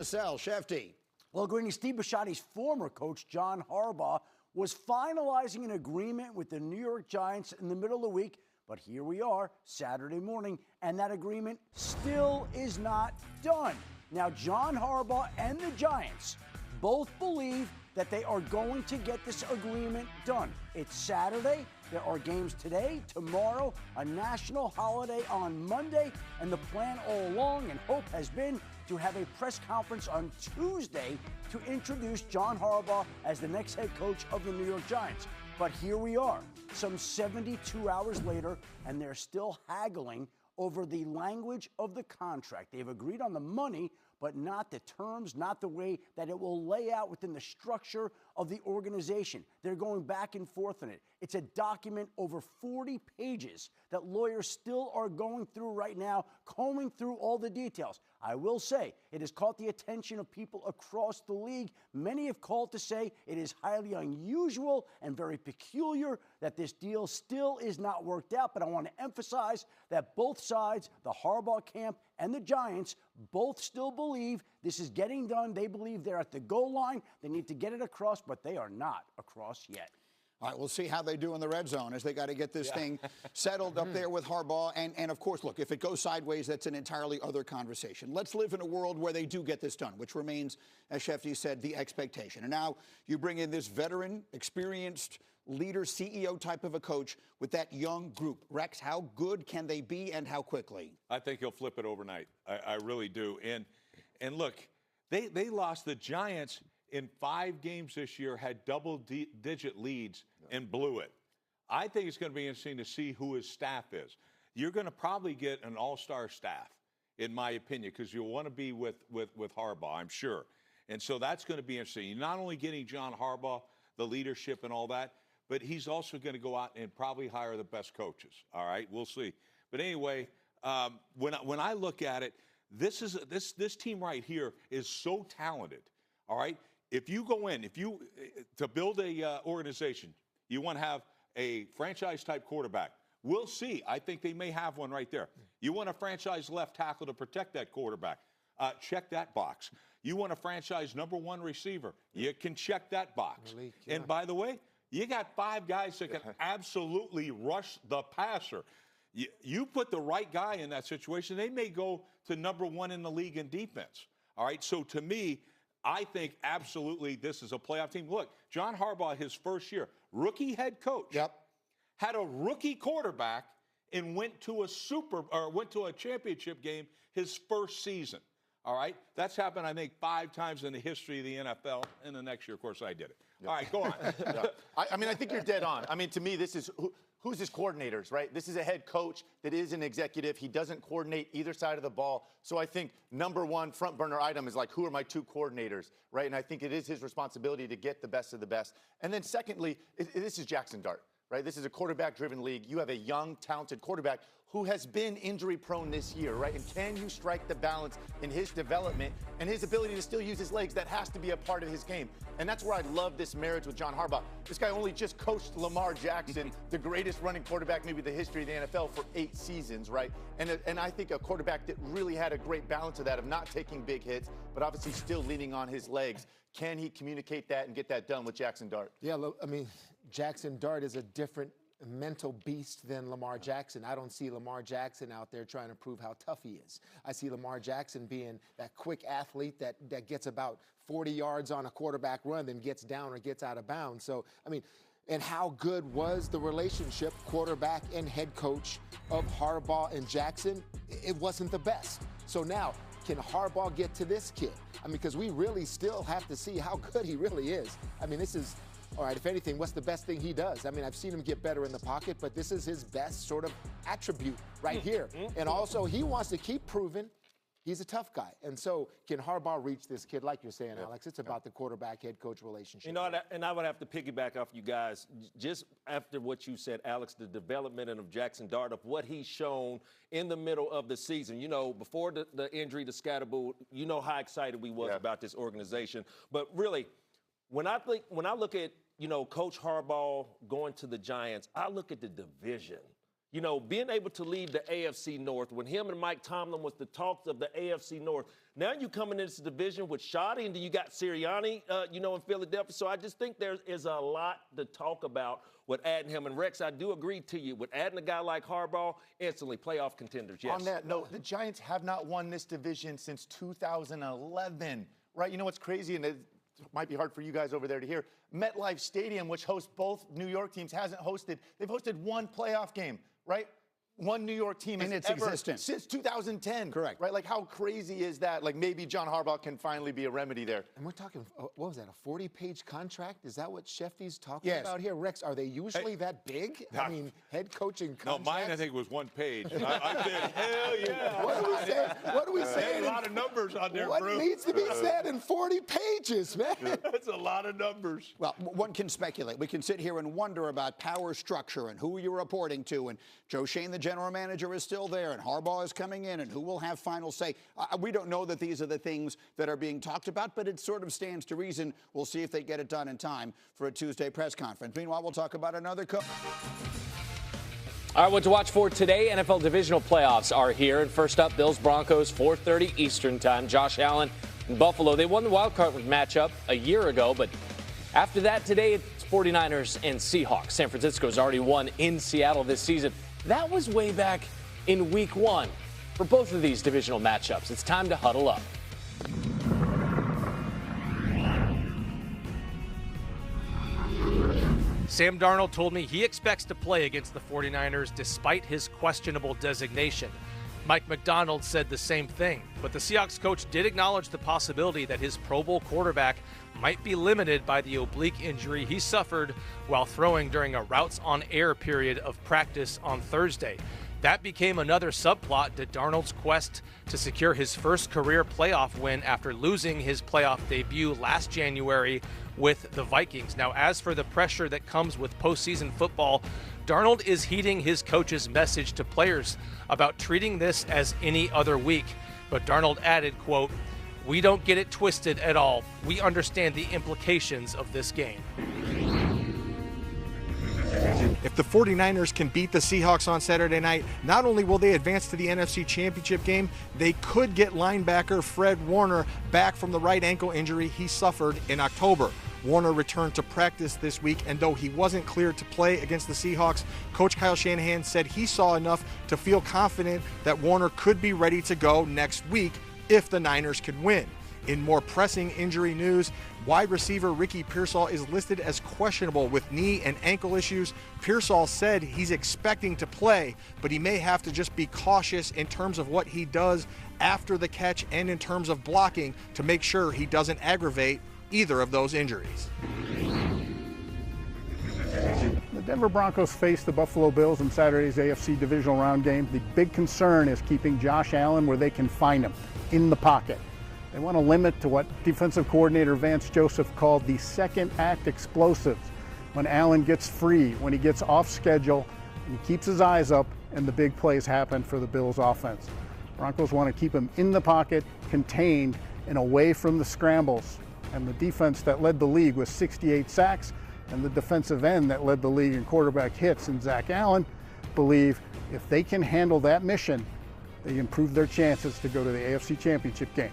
Sal, Schefter. Well, according to Steve Bisciotti's former coach, John Harbaugh, was finalizing an agreement with the New York Giants in the middle of the week. But here we are, Saturday morning, and that agreement still is not done. Now, John Harbaugh and the Giants both believe that they are going to get this agreement done. It's Saturday. There are games today, tomorrow, a national holiday on Monday, and the plan all along and hope has been to have a press conference on Tuesday to introduce John Harbaugh as the next head coach of the New York Giants. But here we are, some 72 hours later, and they're still haggling over the language of the contract. They've agreed on the money, but not the terms, not the way that it will lay out within the structure of the organization. They're going back and forth on it. It's a document over 40 pages that lawyers still are going through right now, combing through all the details. I will say it has caught the attention of people across the league. Many have called to say it is highly unusual and very peculiar that this deal still is not worked out. But I want to emphasize that both sides, the Harbaugh camp and the Giants, both still believe this is getting done. They believe they're at the goal line. They need to get it across, but they are not across yet. All right, we'll see how they do in the red zone as they got to get this thing settled up there with Harbaugh. And, of course, look, if it goes sideways, that's an entirely other conversation. Let's live in a world where they do get this done, which remains, as Schefter said, the expectation. And now you bring in this veteran, experienced leader, CEO type of a coach with that young group. Rex, how good can they be and how quickly? I think he'll flip it overnight. I really do. And look, they lost the Giants in 5 games this year, had double-digit leads and blew it. I think it's going to be interesting to see who his staff is. You're going to probably get an all-star staff, in my opinion, because you'll want to be with Harbaugh, I'm sure. And so that's going to be interesting. You're not only getting John Harbaugh, the leadership and all that, but he's also going to go out and probably hire the best coaches. All right, we'll see. But anyway, when I look at it, this team right here is so talented. All right. If you go in, to build a organization, you want to have a franchise-type quarterback. We'll see. I think they may have one right there. You want a franchise left tackle to protect that quarterback. Check that box. You want a franchise number 1 receiver. You can check that box. And by the way, you got 5 guys that can absolutely rush the passer. You put the right guy in that situation, they may go to number 1 in the league in defense. All right. So to me, I think absolutely this is a playoff team. Look, John Harbaugh, his first year, rookie head coach, had a rookie quarterback and went to a championship game his first season. All right, that's happened, I think, 5 times in the history of the NFL. And the next year, of course, I did it. All right, go on. I mean, I think you're dead on. I mean, to me, this is who's his coordinators, right? This is a head coach that is an executive. He doesn't coordinate either side of the ball. So I think number 1 front burner item is like, who are my 2 coordinators, right? And I think it is his responsibility to get the best of the best. And then secondly, this is Jackson Dart. Right? This is a quarterback-driven league. You have a young, talented quarterback who has been injury-prone this year, right? And can you strike the balance in his development and his ability to still use his legs? That has to be a part of his game. And that's where I love this marriage with John Harbaugh. This guy only just coached Lamar Jackson, the greatest running quarterback maybe in the history of the NFL, for 8 seasons, right? And I think a quarterback that really had a great balance of that, of not taking big hits, but obviously still leaning on his legs. Can he communicate that and get that done with Jackson Dart? Yeah, look, I mean, Jackson Dart is a different mental beast than Lamar Jackson. I don't see Lamar Jackson out there trying to prove how tough he is. I see Lamar Jackson being that quick athlete that gets about 40 yards on a quarterback run, then gets down or gets out of bounds. So, I mean, and how good was the relationship, quarterback and head coach, of Harbaugh and Jackson? It wasn't the best. So now, can Harbaugh get to this kid? I mean, because we really still have to see how good he really is. I mean, this is, all right, if anything, what's the best thing he does? I mean, I've seen him get better in the pocket, but this is his best sort of attribute right here. And also, he wants to keep proving he's a tough guy. And so can Harbaugh reach this kid? Like you're saying, Alex, it's about the quarterback-head coach relationship. You know, and I would have to piggyback off you guys. Just after what you said, Alex, the development of Jackson Dart, of what he's shown in the middle of the season. You know, before the injury to Scatterbull, you know how excited we was about this organization. But really, when I look at, you know, Coach Harbaugh going to the Giants, I look at the division. You know, being able to lead the AFC North, when him and Mike Tomlin was the talks of the AFC North, now you coming into this division with Shoddy, and then you got Sirianni, you know, in Philadelphia. So I just think there is a lot to talk about with adding him. And Rex, I do agree to you. With adding a guy like Harbaugh, instantly playoff contenders, yes. On that note, the Giants have not won this division since 2011, right? You know what's crazy, and it might be hard for you guys over there to hear, MetLife Stadium, which hosts both New York teams, hasn't hosted. They've hosted one playoff game, right? One New York team in its existence since 2010. Correct. Right? Like, how crazy is that? Like, maybe John Harbaugh can finally be a remedy there. And we're talking, what was that, a 40-page contract? Is that what Shefty's talking about here? Rex, are they usually that big? I mean, head coaching contracts? No, mine I think was 1 page. I said, hell yeah. What do we say? What do we say? A lot of numbers on there, What bro. needs to be said in 40 pages, man? That's a lot of numbers. Well, one can speculate. We can sit here and wonder about power structure and who you're reporting to. And Joe Shane, the general manager, is still there, and Harbaugh is coming in, and who will have final say. We don't know that these are the things that are being talked about, but it sort of stands to reason. We'll see if they get it done in time for a Tuesday press conference. Meanwhile, we'll talk about another coach. All right, what to watch for today. NFL divisional playoffs are here. And first up, Bills-Broncos, 4:30 Eastern time. Josh Allen in Buffalo. They won the wild card matchup a year ago, but after that, today it's 49ers and Seahawks. San Francisco's already won in Seattle this season. That was way back in week 1 for both of these divisional matchups. It's time to huddle up. Sam Darnold told me he expects to play against the 49ers despite his questionable designation. Mike McDonald said the same thing, but the Seahawks coach did acknowledge the possibility that his Pro Bowl quarterback might be limited by the oblique injury he suffered while throwing during a routes on air period of practice on Thursday. That became another subplot to Darnold's quest to secure his first career playoff win after losing his playoff debut last January with the Vikings. Now, as for the pressure that comes with postseason football, Darnold is heeding his coach's message to players about treating this as any other week. But Darnold added, quote, "We don't get it twisted at all. We understand the implications of this game." If the 49ers can beat the Seahawks on Saturday night, not only will they advance to the NFC Championship game, they could get linebacker Fred Warner back from the right ankle injury he suffered in October. Warner returned to practice this week, and though he wasn't cleared to play against the Seahawks, Coach Kyle Shanahan said he saw enough to feel confident that Warner could be ready to go next week if the Niners could win. In more pressing injury news, wide receiver Ricky Pearsall is listed as questionable with knee and ankle issues. Pearsall said he's expecting to play, but he may have to just be cautious in terms of what he does after the catch and in terms of blocking to make sure he doesn't aggravate either of those injuries. The Denver Broncos face the Buffalo Bills in Saturday's AFC divisional round game. The big concern is keeping Josh Allen where they can find him, in the pocket. They want to limit to what defensive coordinator Vance Joseph called the second act explosives. When Allen gets free, when he gets off schedule, and he keeps his eyes up, and the big plays happen for the Bills offense. Broncos want to keep him in the pocket, contained, and away from the scrambles. And the defense that led the league with 68 sacks, and the defensive end that led the league in quarterback hits in Zach Allen, believe if they can handle that mission, they improve their chances to go to the AFC Championship game.